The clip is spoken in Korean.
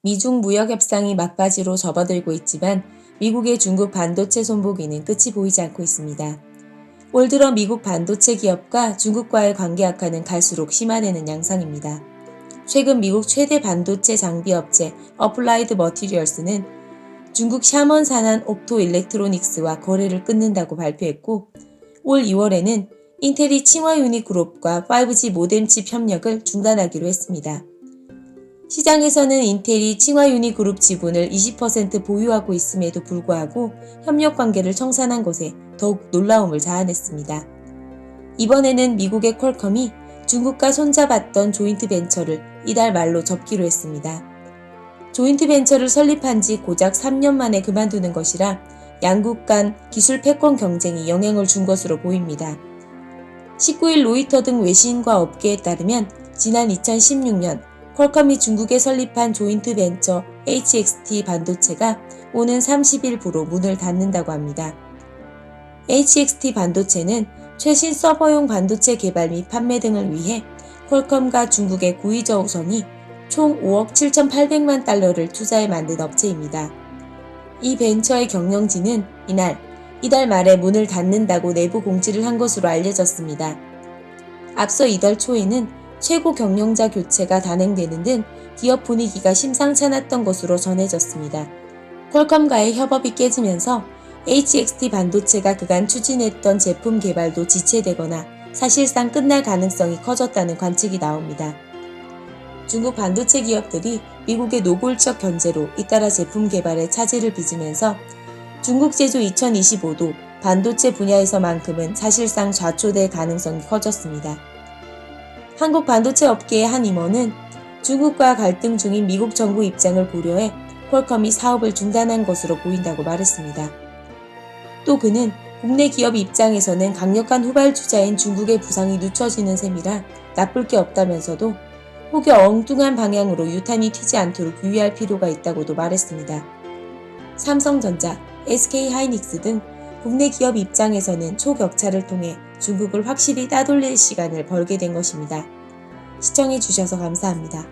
미중 무역 협상이 막바지로 접어들고 있지만 미국의 중국 반도체 손보기는 끝이 보이지 않고 있습니다. 올 들어 미국 반도체 기업과 중국과의 관계 악화는 갈수록 심화되는 양상입니다. 최근 미국 최대 반도체 장비 업체 어플라이드 머티리얼스는 중국 샤먼 산한 옵토 일렉트로닉스와 거래를 끊는다고 발표했고, 올 2월에는 인텔이 칭화 유니그룹과 5G 모뎀 칩 협력을 중단하기로 했습니다. 시장에서는 인텔이 칭화 유니그룹 지분을 20% 보유하고 있음에도 불구하고 협력 관계를 청산한 것에 더욱 놀라움을 자아냈습니다. 이번에는 미국의 퀄컴이 중국과 손잡았던 조인트 벤처를 이달 말로 접기로 했습니다. 조인트 벤처를 설립한 지 고작 3년 만에 그만두는 것이라 양국 간 기술 패권 경쟁이 영향을 준 것으로 보입니다. 19일 로이터 등 외신과 업계에 따르면 지난 2016년 퀄컴이 중국에 설립한 조인트 벤처 HXT 반도체가 오는 30일부로 문을 닫는다고 합니다. HXT 반도체는 최신 서버용 반도체 개발 및 판매 등을 위해 퀄컴과 중국의 구이저우성이 총 5억 7,800만 달러를 투자해 만든 업체입니다. 이 벤처의 경영진은 이달 말에 문을 닫는다고 내부 공지를 한 것으로 알려졌습니다. 앞서 이달 초에는 최고 경영자 교체가 단행되는 등 기업 분위기가 심상치 않았던 것으로 전해졌습니다. 퀄컴과의 협업이 깨지면서 HXT 반도체가 그간 추진했던 제품 개발도 지체되거나 사실상 끝날 가능성이 커졌다는 관측이 나옵니다. 중국 반도체 기업들이 미국의 노골적 견제로 잇따라 제품 개발에 차질을 빚으면서 중국 제조 2025도 반도체 분야에서만큼은 사실상 좌초될 가능성이 커졌습니다. 한국 반도체 업계의 한 임원은 중국과 갈등 중인 미국 정부 입장을 고려해 퀄컴이 사업을 중단한 것으로 보인다고 말했습니다. 또 그는 국내 기업 입장에서는 강력한 후발주자인 중국의 부상이 늦춰지는 셈이라 나쁠 게 없다면서도 혹여 엉뚱한 방향으로 유탄이 튀지 않도록 유의할 필요가 있다고도 말했습니다. 삼성전자, SK하이닉스 등 국내 기업 입장에서는 초격차를 통해 중국을 확실히 따돌릴 시간을 벌게 된 것입니다. 시청해주셔서 감사합니다.